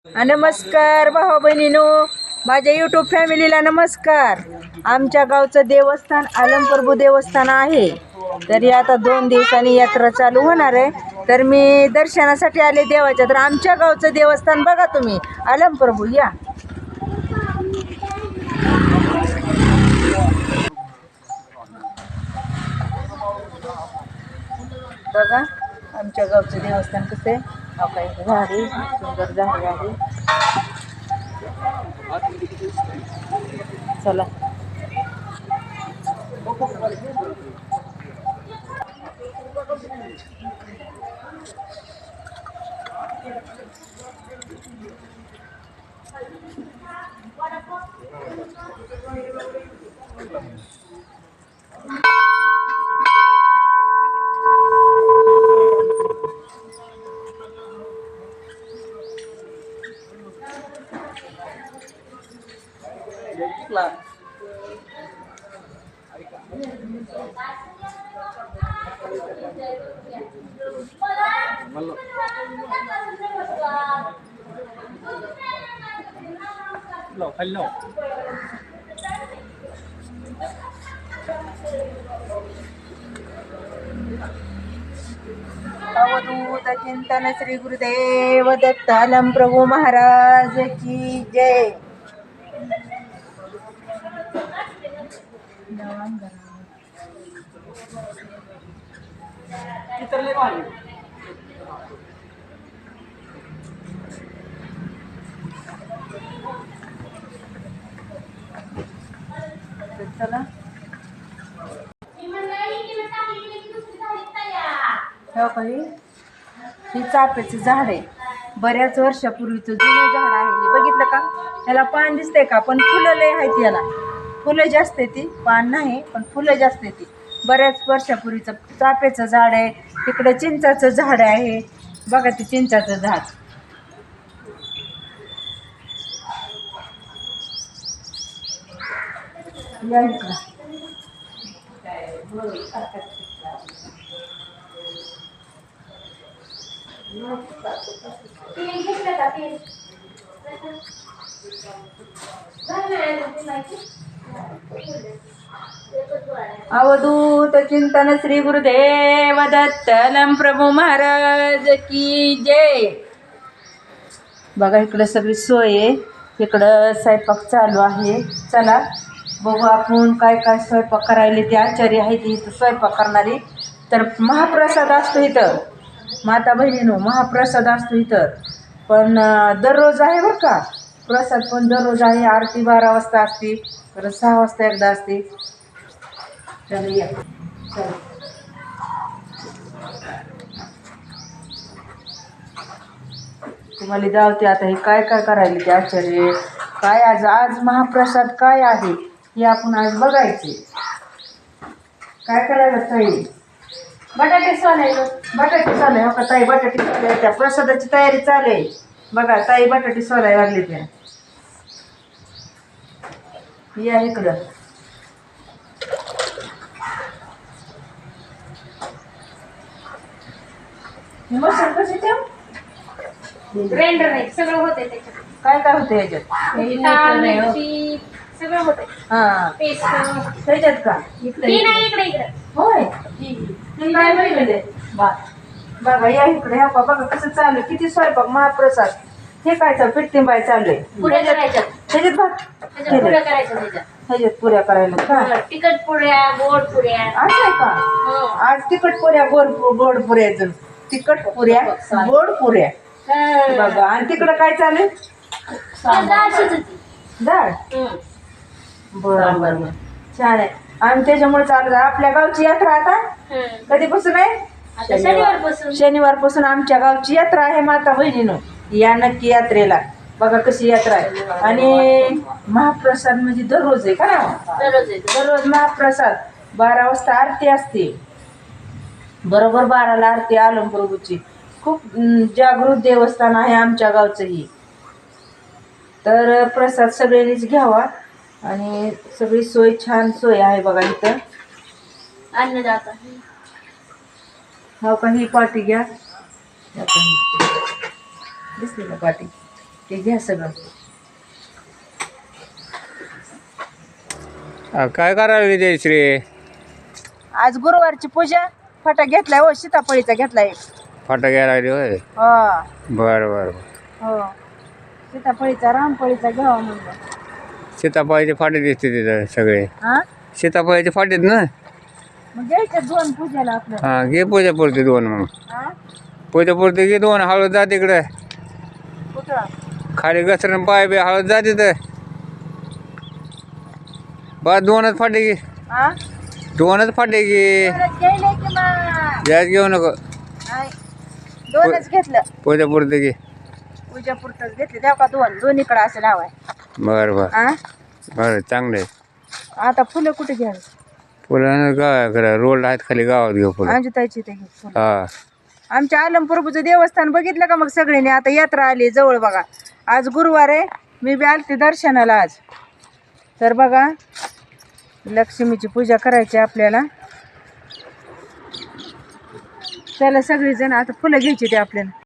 नमस्कार भाऊ बहिणीनो, माझ्या यूट्यूब फॅमिलीला नमस्कार. आमच्या गावचं देवस्थान अलमप्रभू देवस्थान आहे. तरी आता 2 दिवसांनी यात्रा चालू होणार आहे. तर मी दर्शनासाठी आले देवाच्या. तर आमच्या गावचं देवस्थान बघा तुम्ही, अलमप्रभू. या बघा आमच्या गावचं देवस्थान कसं आहे. काही झाडे, सुंदर झाडे आहे. चला अवधूत चिंतन श्री गुरुदेव दत्त अलमप्रभू महाराज की जय. चला काही ही चाफ्याचं झाड आहे. बऱ्याच वर्षापूर्वीचं जुनं झाड आहे. हे बघितलं का? ह्याला पान दिसतंय का? पण फुलं लय आहेत. याला फुलं जास्त येते, पान नाही पण फुलं जास्त येते. बऱ्याच वर्षापूर्वीचं चाफ्याचं झाड आहे. तिकडं चिंचाचं झाड आहे. बघा ते चिंचाचं झाड. या इकडं. अवधूत चिंतन श्री गुरुदेव दत्त अलमप्रभू महाराज की जय. बघा इकडं सगळी सोय आहे. इकडं स्वयंपाक चालू आहे. चला बघू आपण काय काय स्वयंपाक करायला. ते आचार्य आहे ती इथं स्वयंपाक करणारी. तर महाप्रसाद असतो इथं माता बहिणीनो, महाप्रसाद असतो इथं. पण दररोज आहे बरं का प्रसाद, पण दररोज आहे. आरती 12 वाजता असते, परत 6 वाजता एकदा असते. चल या चल. तुम्हाला जावते आता. हे काय काय करायला ते आचार्य काय. आज महाप्रसाद काय आहे हे आपण आज बघायचे. काय करायला ताई? बटाटे सोलायचं. बटाटे सोलाय हो का ताई? बटाटे सोलाय. त्या प्रसादाची तयारी चालू आहे बघा. ताई बटाटे सोलाय लागले त्या. या इकडं. मसाला कशी ठेव? ग्राइंडर नाही, सगळं होते त्याच्यात. काय काय होतं याच्यात? सगळं होते. हा पेस्ट त्याच्यात का? इकडे इकडे होय. काय बघितले बघा. या इकडे. हा बघा कसं चालू. किती स्वयंपाक महाप्रसाद. हे काय चालू? पिठ्ठिंबाई चालू आहे. पुऱ्या करायच्या. ह्याच्यात भात पुऱ्या करायच्या त्याच्यात. ह्याच्यात पुऱ्या करायला का? तिखट पुऱ्या, गोड पुऱ्या. असं आहे का? आज तिखट पुऱ्या, गोड पुऱ्या. तिखट पुऱ्या, गोड पुऱ्या. बघा. आणि तिकडं काय चालू? डाळ. बरं बरं छान आहे. आणि त्याच्यामुळे चालू आहे आपल्या गावची यात्रा. आता कधीपासून आहे? शनिवारपासून आमच्या गावची यात्रा आहे माता बहिणीनं. या नक्की यात्रेला. बघा कशी यात्रा आहे. आणि महाप्रसाद म्हणजे दररोज आहे का ना? दररोज महाप्रसाद. 12 वाजता आरती असते. बरोबर 12ला आरती अलमप्रभूची. खूप जागृत देवस्थान आहे आमच्या गावचं ही. तर प्रसाद सगळ्यांनीच घ्यावा. आणि सगळी सोय, छान सोय आहे बघा इथं. अन्नदाता. हो का? ही पाटी घ्या. दिसली ना पाटी? ते घ्या सगळं. काय करायला जयश्री? आज गुरुवारची पूजा. फटा घेतलाय हो, सीताफळीचा घेतलाय. फाटा घ्यायला लागली होय. हा बरं बरं. हो, सीताफळीचा रामफळीचा घ्यावा म्हणलं. सीताफळाचे फाटे दिसते तिथं सगळे. हा सीताफळाचे फाटेत ना. मग घ्यायचे 2 पूजेला आपल्याला. हां घे पूजा पुरते 2 मग. हा पूजा पुरते घे 2. हळद जा तिकडे कुठं? खाली घसरण पाय बी हळद जा तिथं. बस 2च फाटे घे. हा 2च फाटे घे. परत घ्यायले की मग? जास्त घेऊ नको. नाही, 2च घेतलं. पूजा पुरते घे. पूजा पुरतच घेतली. द्या का 2? दोन्हीकडे असं लावाय. बरं बरं हा बरं चांगलं आहे. आता फुलं कुठे घ्यावी? फुलं गावाकडे रोड आहेत खाली गावात घेऊ फुलं. अंजुताईची ते घे फुलं. हा आमच्या आलमप्रभूचं देवस्थान बघितलं का मग सगळ्यांनी? आता यात्रा आली जवळ बघा. आज गुरुवार आहे. मी बी आलते दर्शनाला आज. तर बघा, लक्ष्मीची पूजा करायची आपल्याला. चला सगळीजण आता फुलं घ्यायची ते आपल्याला.